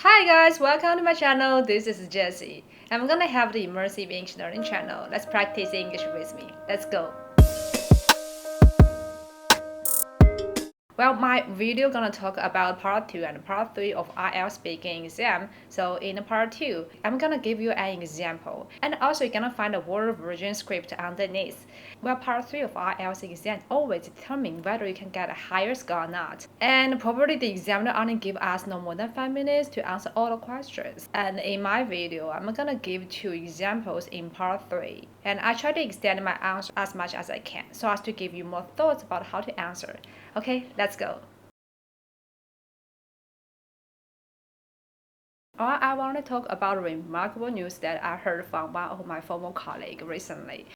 Hi guys, welcome to my channel. This is Jessie. I'm gonna have the immersive English learning channel. Let's practice English with me. Let's go. Well, my video gonna talk about part 2 and part 3 of IELTS speaking exam. So in part 2, I'm gonna give you an example. And also you're gonna find a word version script underneath. Well, part 3 of IELTS exam always determine whether you can get a higher score or not. And probably the examiner only give us no more than 5 minutes to answer all the questions. And in my video, I'm gonna give 2 examples in part 3. And I try to extend my answer as much as I can so as to give you more thoughts about how to answer. Okay, let's go. I want to talk about a remarkable news that I heard from one of my former colleagues recently.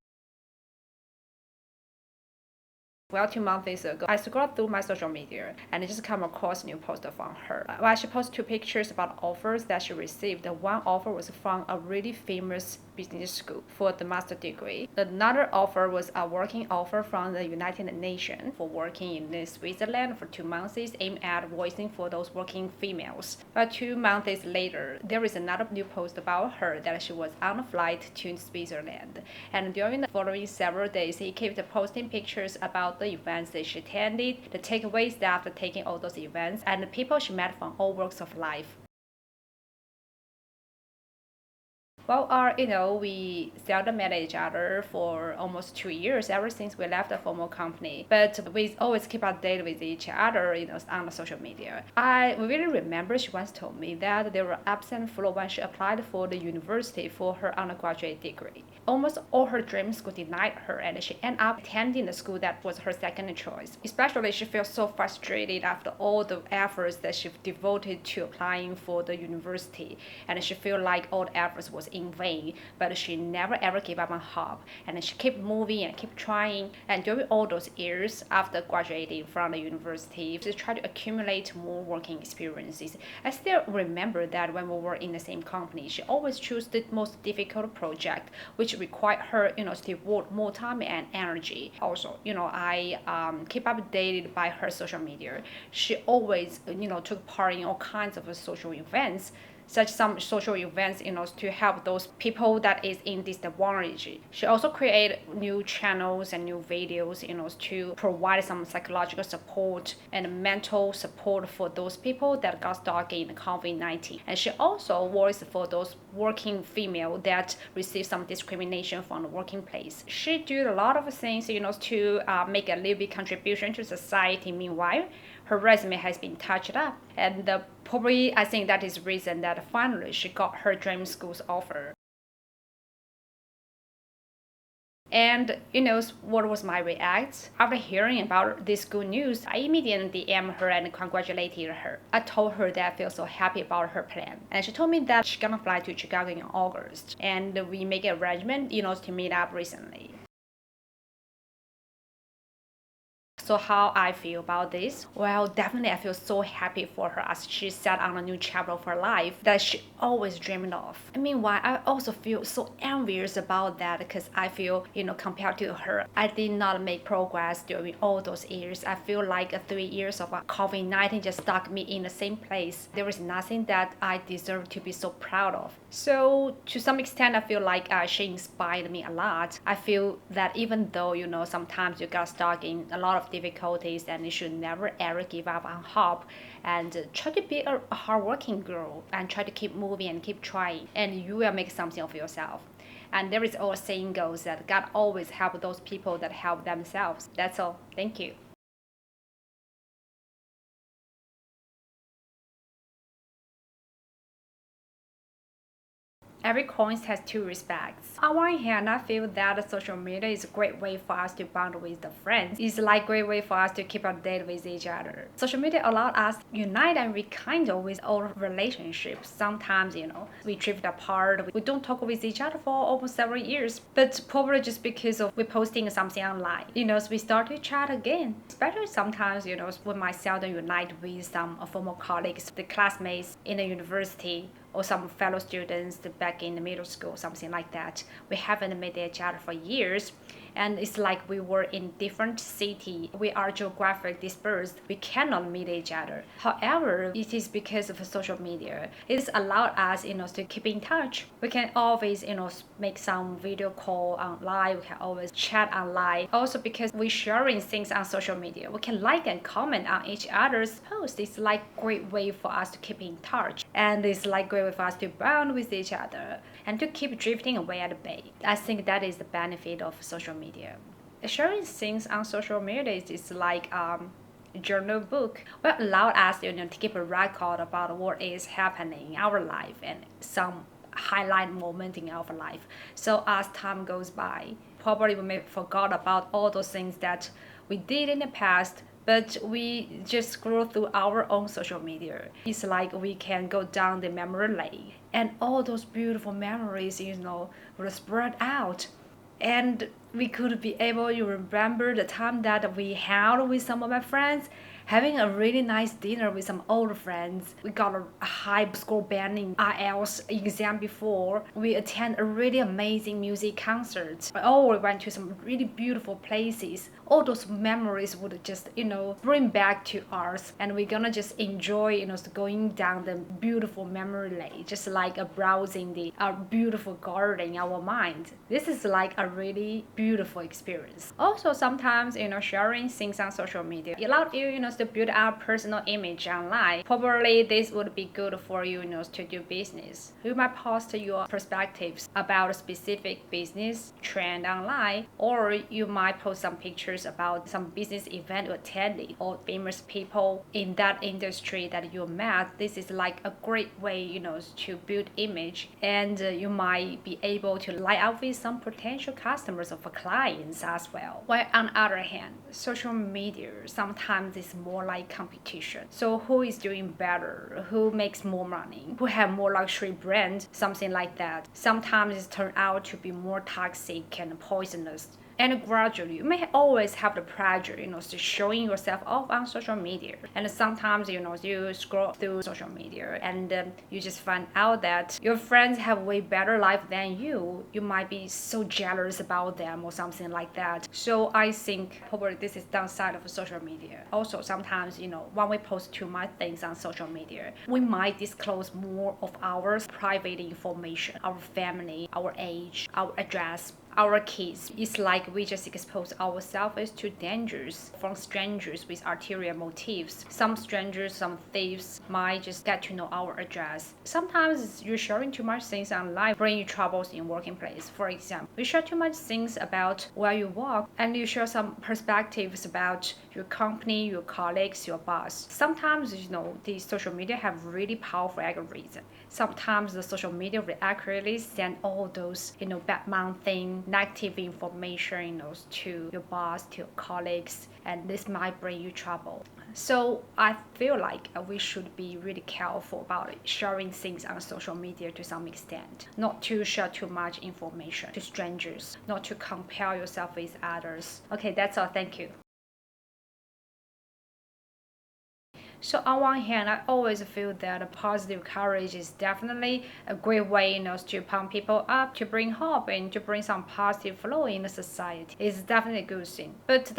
Well, 2 months ago, I scrolled through my social media and I just come across a new post from her. Well, she posted 2 pictures about offers that she received. The one offer was from a really famous business school for the master degree. Another offer was a working offer from the United Nations for working in Switzerland for 2 months, aimed at voicing for those working females. But 2 months later, there is another new post about her that she was on a flight to Switzerland. And during the following several days, he kept posting pictures about the events that she attended, the takeaways after taking all those events, and the people she met from all walks of life. Well, we seldom met each other for almost 2 years ever since we left the former company. But we always keep updated with each other, on the social media. I really remember she once told me that there were ups and flows when she applied for the university for her undergraduate degree. Almost all her dream school denied her, and she ended up attending the school that was her second choice. Especially, she felt so frustrated after all the efforts that she devoted to applying for the university, and she felt like all the efforts was in vain. But she never ever gave up on hope, and she kept moving and kept trying. And during all those years after graduating from the university, she tried to accumulate more working experiences. I still remember that when we were in the same company, she always chose the most difficult project, which required her, to devote more time and energy. Also, I keep updated by her social media. She always, took part in all kinds of social events, such some social events, to help those people that is in disadvantage. She also created new channels and new videos, to provide some psychological support and mental support for those people that got stuck in COVID-19. And she also voiced for those working female that receive some discrimination from the working place. She did a lot of things, to make a little bit contribution to society. Meanwhile, her resume has been touched up, and probably I think that is the reason that finally she got her dream school's offer. And what was my react? After hearing about this good news, I immediately DM'd her and congratulated her. I told her that I feel so happy about her plan. And she told me that she's gonna fly to Chicago in August. And we make an arrangement, to meet up recently. So how I feel about this? Well, definitely I feel so happy for her as she set on a new chapter of her life that she always dreamed of. And meanwhile, I also feel so envious about that because I feel, compared to her, I did not make progress during all those years. I feel like 3 years of COVID-19 just stuck me in the same place. There is nothing that I deserve to be so proud of. So to some extent, I feel like she inspired me a lot. I feel that even though, sometimes you got stuck in a lot of difficulties, and you should never ever give up on hope, and try to be a hardworking girl and try to keep moving and keep trying, and you will make something of yourself. And there is always saying goes that God always help those people that help themselves. That's all. Thank you. Every coin has 2 respects. On one hand, I feel that social media is a great way for us to bond with the friends. It's like a great way for us to keep updated with each other. Social media allowed us to unite and rekindle with our relationships. Sometimes, we drift apart. We don't talk with each other for almost several years, but probably just because of we posting something online. So we start to chat again. Especially sometimes, when myself unite with some former colleagues, the classmates in the university or some fellow students back in the middle school, something like that. We haven't met each other for years, and it's like we were in different city. We are geographically dispersed. We cannot meet each other. However, it is because of social media. It has allowed us, to keep in touch. We can always, make some video call online. We can always chat online. Also, because we sharing things on social media, we can like and comment on each other's posts. It's like great way for us to keep in touch, and it's like great way for us to bond with each other and to keep drifting away at the bay. I think that is the benefit of social media. Sharing things on social media is like journal book. Will allow us to keep a record about what is happening in our life and some highlight moment in our life. So as time goes by, probably we may forgot about all those things that we did in the past, but we just scroll through our own social media. It's like we can go down the memory lane, and all those beautiful memories, will spread out. And we could be able to remember the time that we had with some of my friends, having a really nice dinner with some old friends. We got a high score band in IELTS exam before. We attend a really amazing music concert. We went to some really beautiful places. All those memories would just, bring back to us, and we're gonna just enjoy, going down the beautiful memory lane, just like browsing our beautiful garden in our mind. This is like a really beautiful experience. Also, sometimes, sharing things on social media, it allowed you, to build our personal image online. Probably this would be good for you, to do business. You might post your perspectives about a specific business trend online, or you might post some pictures about some business event you attended or famous people in that industry that you met. This is like a great way, to build image, and you might be able to light up with some potential customers or clients as well. While on the other hand, social media sometimes is more like competition. So who is doing better? Who makes more money? Who have more luxury brand? Something like that. Sometimes it turns out to be more toxic and poisonous. And gradually, you may always have the pressure, to showing yourself off on social media. And sometimes, you scroll through social media and you just find out that your friends have way better life than you. You might be so jealous about them or something like that. So I think probably this is downside of social media. Also, sometimes, when we post too much things on social media, we might disclose more of our private information, our family, our age, our address, our kids. It's like we just expose ourselves to dangers from strangers with ulterior motives. Some strangers, some thieves might just get to know our address. Sometimes you're sharing too much things online bring you troubles in working place. For example, you share too much things about where you work, and you share some perspectives about your company, your colleagues, your boss. Sometimes, the social media have really powerful algorithm. Sometimes the social media will accurately send all those, bad mouth things, negative information, to your boss, to your colleagues, and this might bring you trouble. So I feel like we should be really careful about sharing things on social media to some extent. Not to share too much information to strangers, not to compare yourself with others. Okay, that's all. Thank you. So on one hand, I always feel that a positive courage is definitely a great way, to pump people up, to bring hope, and to bring some positive flow in the society. It's definitely a good thing. But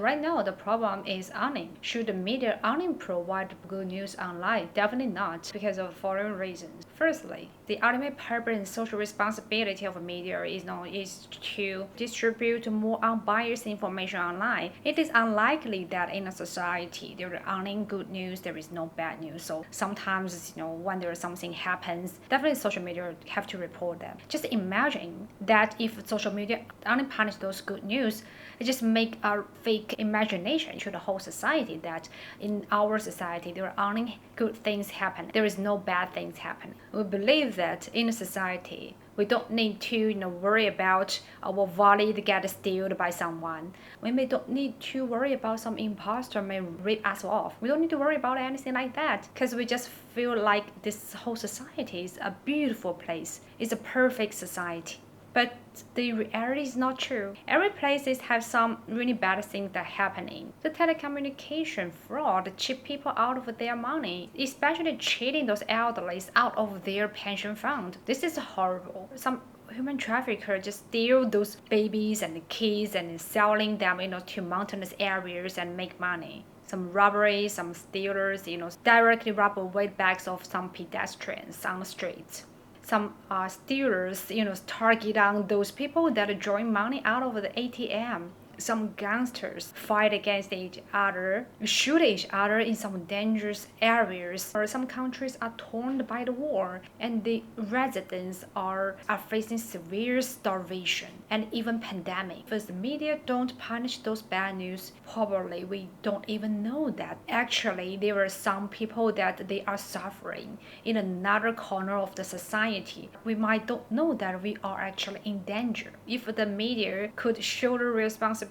right now the problem is earning. Should the media only provide good news online? Definitely not, because of following reasons. Firstly, the ultimate purpose and social responsibility of media is to distribute more unbiased information online. It is unlikely that in a society there are only good news, there is no bad news. So sometimes, when there is something happens, definitely social media have to report them. Just imagine that if social media only punish those good news, it just make a fake imagination to the whole society that in our society there are only good things happen. There is no bad things happen. We believe that in a society we don't need to worry about our wallet get stolen by someone. We don't need to worry about some imposter may rip us off. We don't need to worry about anything like that, because we just feel like this whole society is a beautiful place. It's a perfect society. But the reality is not true. Every places have some really bad things that are happening. The telecommunication fraud cheat people out of their money, especially cheating those elderlies out of their pension fund. This is horrible. Some human trafficker just steal those babies and the kids and selling them, to mountainous areas and make money. Some robberies, some stealers, directly rob weight bags of some pedestrians on the streets. Some stealers, target on those people that drawing money out of the ATM. Some gangsters fight against each other, shoot each other in some dangerous areas. Or some countries are torn by the war, and the residents are facing severe starvation and even pandemic. If the media don't punish those bad news, probably we don't even know that actually there are some people that they are suffering in another corner of the society. We might don't know that we are actually in danger. If the media could shoulder responsibility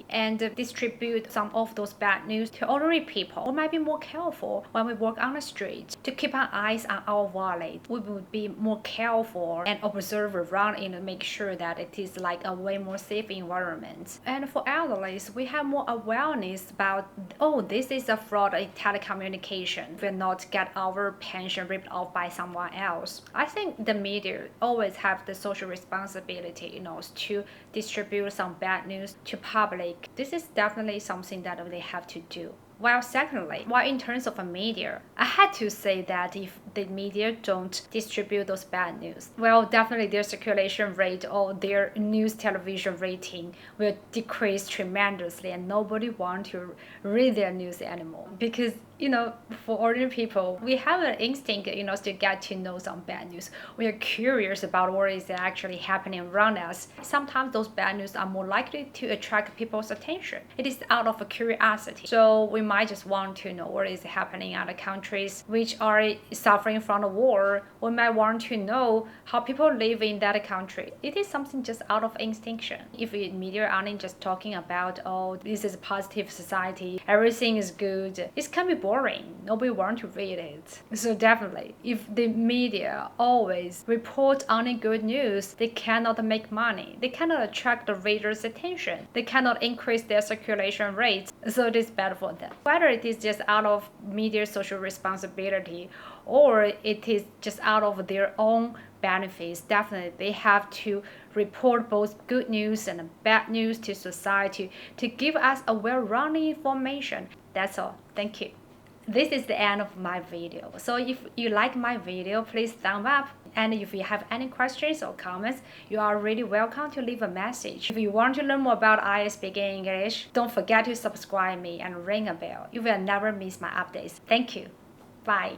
and distribute some of those bad news to ordinary people, we might be more careful when we walk on the street to keep our eyes on our wallet. We would be more careful and observe around and make sure that it is like a way more safe environment. And for elderlies, we have more awareness about, this is a fraud in telecommunication. We will not get our pension ripped off by someone else. I think the media always have the social responsibility, to distribute some bad news to public. This is definitely something that they have to do. Well, secondly, in terms of a media, I had to say that if the media don't distribute those bad news, well, definitely their circulation rate or their news television rating will decrease tremendously, and nobody want to read their news anymore. Because for ordinary people, we have an instinct, to get to know some bad news. We are curious about what is actually happening around us. Sometimes those bad news are more likely to attract people's attention. It is out of a curiosity. So we might just want to know what is happening in other countries which are suffering from the war. We might want to know how people live in that country. It is something just out of instinction. If the media aren't just talking about, this is a positive society, everything is good, it can be boring. Nobody wants to read it. So definitely, if the media always report only good news, they cannot make money. They cannot attract the readers' attention. They cannot increase their circulation rates. So it is bad for them. Whether it is just out of media social responsibility or it is just out of their own benefits, definitely they have to report both good news and bad news to society to give us a well-rounded information. That's all. Thank you. This is the end of my video. So if you like my video, please thumb up. And if you have any questions or comments, you are really welcome to leave a message. If you want to learn more about IELTS Speaking English, don't forget to subscribe me and ring a bell. You will never miss my updates. Thank you. Bye.